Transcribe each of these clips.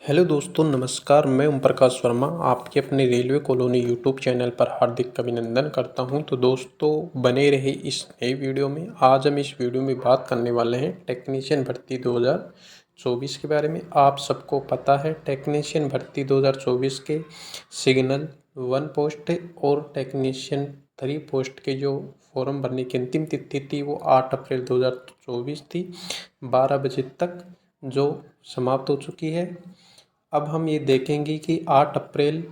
Hello दोस्तों, नमस्कार। मैं ओम प्रकाश वर्मा आपके अपने रेलवे कॉलोनी यूट्यूब चैनल पर हार्दिक अभिनंदन करता हूं। तो दोस्तों, बने रहे इस नए वीडियो में। आज हम इस वीडियो में बात करने वाले हैं टेक्नीशियन भर्ती 2024 के बारे में। आप सबको पता है टेक्नीशियन भर्ती 2024 के सिग्नल 1 पोस्ट और टेक्नीशियन 3 पोस्ट के जो फॉर्म भरने की अंतिम तिथि थी वो 8 अप्रैल 2024 थी, 12 बजे तक, जो समाप्त हो चुकी है। अब हम ये देखेंगे कि 8 अप्रैल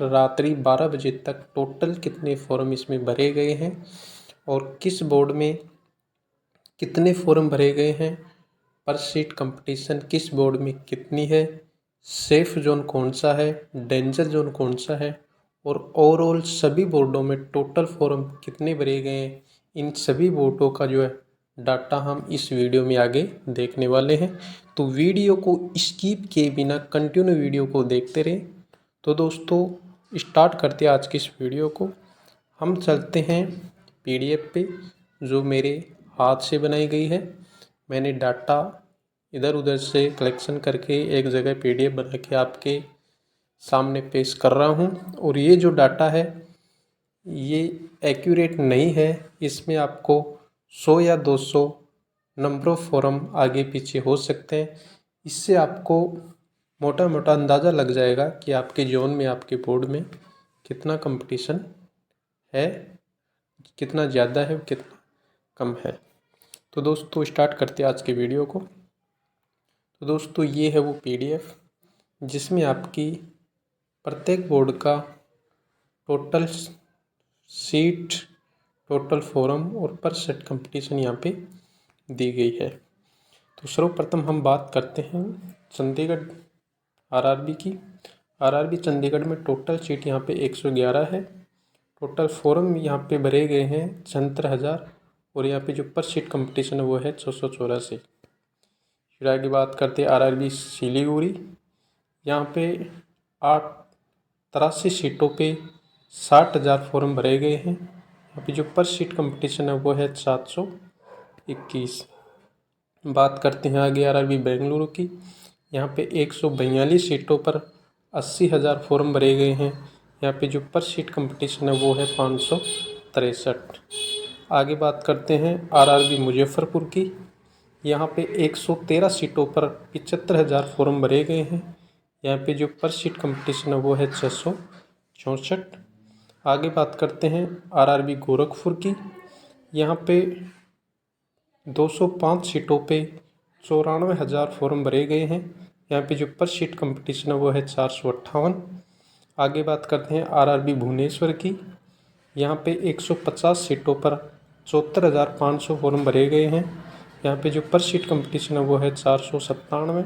रात्रि 12 बजे तक टोटल कितने फॉर्म इसमें भरे गए हैं और किस बोर्ड में कितने फॉर्म भरे गए हैं, पर सीट कंपटीशन किस बोर्ड में कितनी है, सेफ जोन कौन सा है, डेंजर जोन कौन सा है और ओवरऑल सभी बोर्डों में टोटल फॉर्म कितने भरे गए हैं, इन सभी बोर्डों का जो है डाटा हम इस वीडियो में आगे देखने वाले हैं। तो वीडियो को स्किप किए बिना कंटिन्यू वीडियो को देखते रहें। तो दोस्तों, स्टार्ट करते हैं आज की इस वीडियो को। हम चलते हैं पीडीएफ पे, जो मेरे हाथ से बनाई गई है। मैंने डाटा इधर उधर से कलेक्शन करके एक जगह पीडीएफ बना के आपके सामने पेश कर रहा हूँ। और ये जो डाटा है ये एक्यूरेट नहीं है, इसमें आपको 100 या 200 नंबर ऑफ फॉर्म आगे पीछे हो सकते हैं। इससे आपको मोटा मोटा अंदाज़ा लग जाएगा कि आपके जोन में, आपके बोर्ड में कितना कंपटीशन है, कितना ज़्यादा है, कितना कम है। तो दोस्तों, स्टार्ट करते हैं आज के वीडियो को। तो दोस्तों, ये है वो पीडीएफ जिसमें आपकी प्रत्येक बोर्ड का टोटल सीट, टोटल फॉर्म और पर सेट कंपटीशन यहाँ पे दी गई है। तो सर्वप्रथम हम बात करते हैं चंडीगढ़ आरआरबी की। आरआरबी चंडीगढ़ में टोटल सीट यहाँ पे 111 है। टोटल फॉर्म यहाँ पे भरे गए हैं 76,000 और यहाँ पे जो पर सीट कंपटीशन है वो है 684। फिर आगे बात करते हैं आरआरबी सिलीगुड़ी। यहाँ पे 83 सीटों पे 60,000 फॉर्म भरे गए हैं। यहाँ पे जो पर सीट कंपटीशन है वो है 721। बात करते हैं आगे आरआरबी बेंगलुरु की। यहाँ पे 142 सीटों पर 80,000 फॉर्म भरे गए हैं। यहाँ पे जो पर सीट कंपटीशन है वो है 563। आगे बात करते हैं आरआरबी मुजफ्फरपुर की। यहाँ पे 113 सीटों पर 75,000 फॉर्म भरे गए हैं। यहाँ पे जो पर सीट कंपटीशन है वो है 664। आगे बात करते हैं आरआरबी गोरखपुर की। यहाँ पे 205 सीटों पे 94,000 फॉर्म भरे गए हैं। यहाँ पे जो पर सीट कंपटीशन है वो है 458। आगे बात करते हैं आरआरबी भुवनेश्वर की। यहाँ पे 150 सीटों पर 74,500 फॉर्म भरे गए हैं। यहाँ पे जो पर सीट कंपटीशन है वो है 497।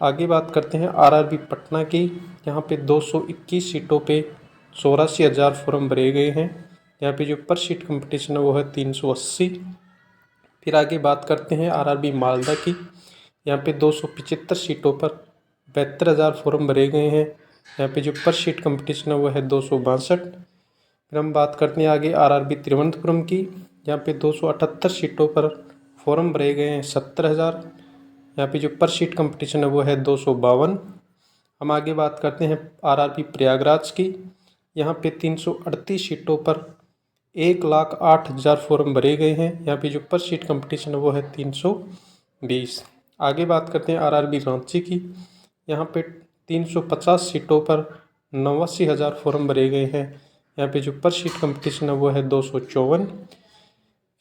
आगे बात करते हैं आरआरबी पटना की। यहाँ पे 221 सीटों पे 84,000 फॉर्म भरे गए हैं। यहाँ पे जो पर सीट कंपटीशन है वो है 380। फिर आगे बात करते हैं आरआरबी मालदा की। यहाँ पे 275 सीटों पर 72,000 फॉर्म भरे गए हैं। यहाँ पे जो पर सीट कंपटीशन है वो है 262। फिर हम बात करते हैं आगे आरआरबी तिरुवनंतपुरम की। यहाँ पे 278 सीटों पर फॉर्म भरे गए हैं 70,000। यहाँ पे जो पर सीट कंपटीशन है वो है 252। हम आगे बात करते हैं आरआरबी प्रयागराज की। यहाँ पे 338 सीटों पर 1,08,000 फॉर्म भरे गए हैं। यहाँ पे जो पर सीट कंपटीशन है वो है 320। आगे बात करते हैं आरआरबी रांची की। यहाँ पे 350 सीटों पर 89,000 फॉर्म भरे गए हैं। यहाँ पे जो पर सीट कंपटीशन है वो है 254।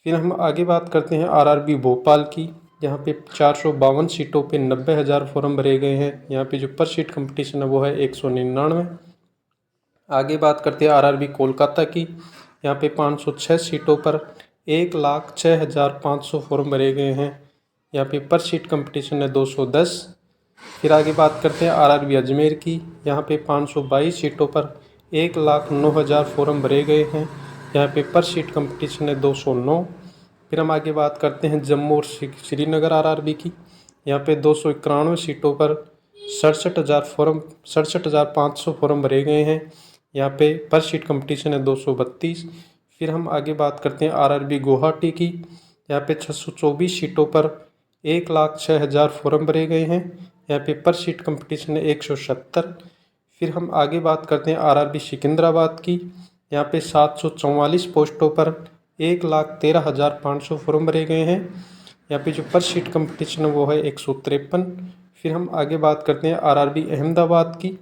फिर हम आगे बात करते हैं आरआरबी भोपाल की। यहाँ पे 452 सीटों पे 90,000 फॉर्म भरे गए हैं। यहाँ पे जो पर सीट कंपटीशन है वो है 199। आगे बात करते हैं आरआरबी कोलकाता की। यहाँ पे 506 सीटों पर 1,06,500 फॉर्म भरे गए हैं। यहाँ पे पर सीट कंपटीशन है 210। फिर आगे बात करते हैं आरआरबी अजमेर की। यहाँ पे 522 सीटों पर 1,09,000 फॉर्म भरे गए हैं। यहाँ पे पर सीट कंपटीशन है 209। फिर हम आगे बात करते हैं जम्मू और श्रीनगर आरआरबी की। यहाँ पे 291 सीटों पर 67,500 फॉर्म भरे गए हैं। यहाँ पे पर सीट कंपटीशन है 232। फिर हम आगे बात करते हैं आरआरबी गुवाहाटी की। यहाँ पे 624 सीटों पर 1,06,000 फॉर्म भरे गए हैं। यहाँ पे पर सीट कंपटीशन है 170। फिर हम आगे बात करते हैं आरआरबी सिकंदराबाद की। यहाँ पे 744 पोस्टों पर 1,13,500 फॉर्म भरे गए हैं। यहाँ पे जो पर सीट कंपटीशन है वो है 153। फिर हम आगे बात करते हैं आरआरबी अहमदाबाद की।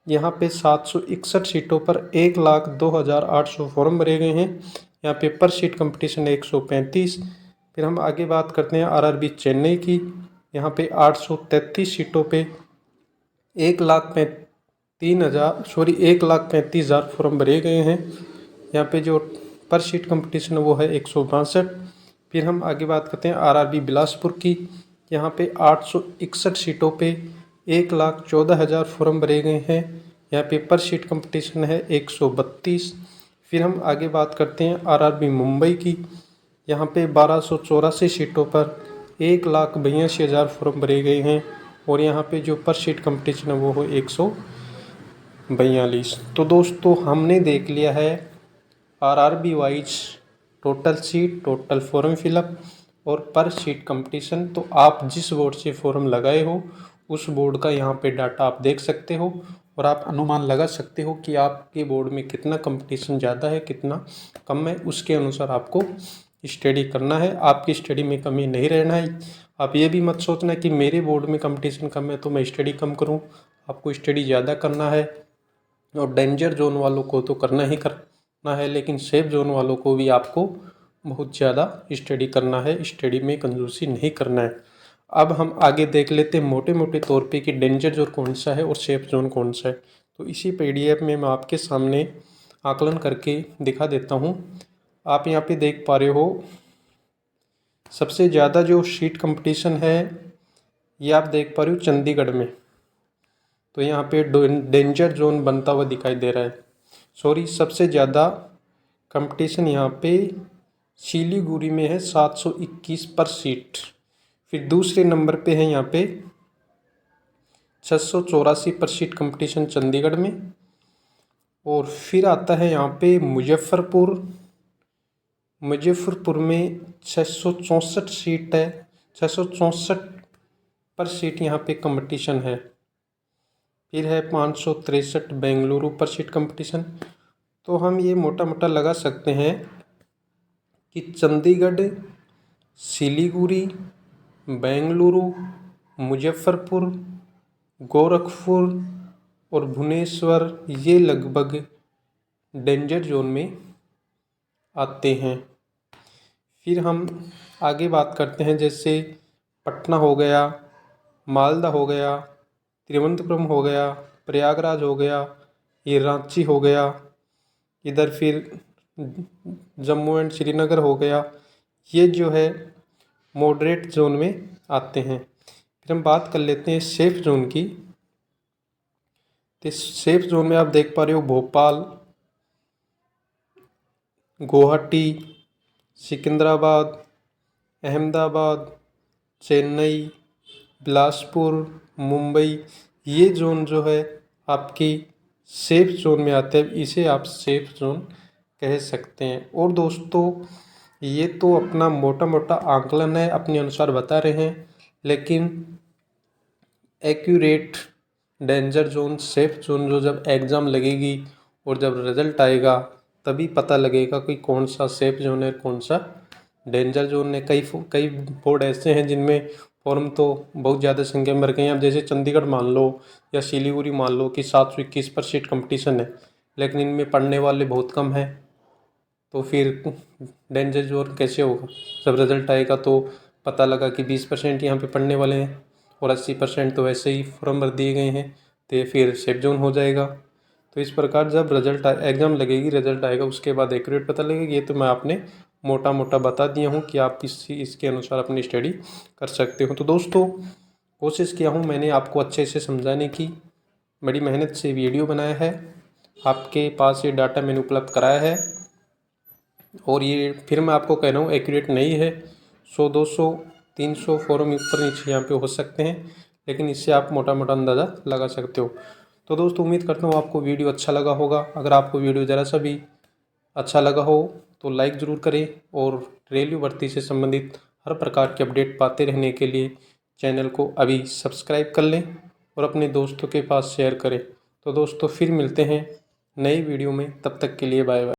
यहाँ पे 761 सीटों पर 1,02,800 फॉर्म भरे गए हैं। यहाँ पे पर सीट कंपटीशन है 135। फिर हम आगे बात करते हैं आरआरबी चेन्नई की। यहाँ पे 833 सीटों पे 1,35,000 फॉर्म भरे गए हैं। यहाँ पे जो पर सीट कंपटीशन है वो है 162। फिर हम आगे बात करते हैं आरआरबी बिलासपुर की। यहाँ पे 861 सीटों पे 1,14,000 फॉर्म भरे गए हैं। यहाँ पे पर सीट कंपटीशन है 132। फिर हम आगे बात करते हैं आरआरबी मुंबई की। यहाँ पे 1284 सीटों पर 1,82,000 फॉर्म भरे गए हैं और यहाँ पे जो पर सीट कंपटीशन है वो है 142। तो दोस्तों हमने देख लिया है RRB wise total seat, total form fill up और पर सीट कंपटीशन। तो आप जिस बोर्ड से फॉर्म लगाए हो उस बोर्ड का यहाँ पे डाटा आप देख सकते हो और आप अनुमान लगा सकते हो कि आपके बोर्ड में कितना कंपटीशन ज़्यादा है कितना कम है। उसके अनुसार आपको स्टडी करना है, आपकी स्टडी में कमी नहीं रहना है। आप ये भी मत सोचना कि मेरे बोर्ड में कंपटीशन कम है तो मैं स्टडी कम करूं। आपको स्टडी ज़्यादा करना है और डेंजर जोन वालों को तो करना ही करना है, लेकिन सेफ जोन वालों को भी आपको बहुत ज़्यादा स्टडी करना है, स्टडी में कंजूसी नहीं करना है। अब हम आगे देख लेते हैं मोटे मोटे तौर पे कि डेंजर जोन कौन सा है और सेफ जोन कौन सा है। तो इसी PDF में मैं आपके सामने आकलन करके दिखा देता हूँ। आप यहाँ पे देख पा रहे हो सबसे ज़्यादा जो सीट कंपटीशन है ये आप देख पा रहे हो चंडीगढ़ में। तो यहाँ पे डेंजर जोन बनता हुआ दिखाई दे रहा है। सॉरी, सबसे ज़्यादा कंपटीशन यहाँ पे सिलीगुड़ी में है 721 पर सीट। फिर दूसरे नंबर पे है यहाँ पे 684 पर सीट कंपटीशन चंडीगढ़ में। और फिर आता है यहाँ पे मुजफ्फरपुर में 664 सीट है, 664 पर सीट यहाँ पे कंपटीशन है। फिर है 563 बेंगलुरु पर सीट कंपटीशन। तो हम ये मोटा मोटा लगा सकते हैं कि चंडीगढ़, सिलीगुड़ी, बेंगलुरु, मुजफ्फरपुर, गोरखपुर और भुवनेश्वर ये लगभग डेंजर जोन में आते हैं। फिर हम आगे बात करते हैं, जैसे पटना हो गया, मालदा हो गया, तिरुवनंतपुरम हो गया, प्रयागराज हो गया, ये रांची हो गया, इधर फिर जम्मू एंड श्रीनगर हो गया। ये जो है मॉडरेट जोन में आते हैं। फिर हम बात कर लेते हैं सेफ जोन की। तो सेफ जोन में आप देख पा रहे हो भोपाल, गुवाहाटी, सिकंदराबाद, अहमदाबाद, चेन्नई, बिलासपुर, मुंबई, ये जोन जो है आपकी सेफ जोन में आते हैं। इसे आप सेफ जोन कह सकते हैं। और दोस्तों ये तो अपना मोटा मोटा आकलन है, अपने अनुसार बता रहे हैं, लेकिन accurate danger zone, safe zone जो जब एग्ज़ाम लगेगी और जब रिज़ल्ट आएगा तभी पता लगेगा कि कौन सा सेफ जोन है कौन सा डेंजर जोन है। कई बोर्ड ऐसे हैं जिनमें फॉर्म तो बहुत ज़्यादा संख्या में भर गए हैं। अब जैसे चंडीगढ़ मान लो या सिलीगुड़ी मान लो कि 721 पर सीट कंपटीशन है, लेकिन इनमें पढ़ने वाले बहुत कम हैं। तो फिर डेंजर जोन कैसे होगा? जब रिज़ल्ट आएगा तो पता लगा कि 20% यहाँ पे पढ़ने वाले हैं और 80% तो वैसे ही फॉर्म भर दिए गए हैं, तो ये फिर सेफ जोन हो जाएगा। तो इस प्रकार जब रिज़ल्ट एग्ज़ाम लगेगी, रिज़ल्ट आएगा, उसके बाद एक्यूरेट पता लगेगा। ये तो मैं आपने मोटा मोटा बता दिया हूँ कि आप इसके अनुसार अपनी स्टडी कर सकते हो। तो दोस्तों कोशिश किया हूँ मैंने आपको अच्छे से समझाने की, बड़ी मेहनत से वीडियो बनाया है, आपके पास ये डाटा मैंने उपलब्ध कराया है। और ये फिर मैं आपको कह रहा हूँ एक्यूरेट नहीं है, 100, 200, 300 फॉर्म ऊपर नीचे यहाँ पे हो सकते हैं, लेकिन इससे आप मोटा मोटा अंदाज़ा लगा सकते हो। तो दोस्तों उम्मीद करता हूँ आपको वीडियो अच्छा लगा होगा। अगर आपको वीडियो ज़रा सा भी अच्छा लगा हो तो लाइक ज़रूर करें और रेलवे भर्ती से संबंधित हर प्रकार के अपडेट पाते रहने के लिए चैनल को अभी सब्सक्राइब कर लें और अपने दोस्तों के पास शेयर करें। तो दोस्तों फिर मिलते हैं नई वीडियो में, तब तक के लिए बाय बाय।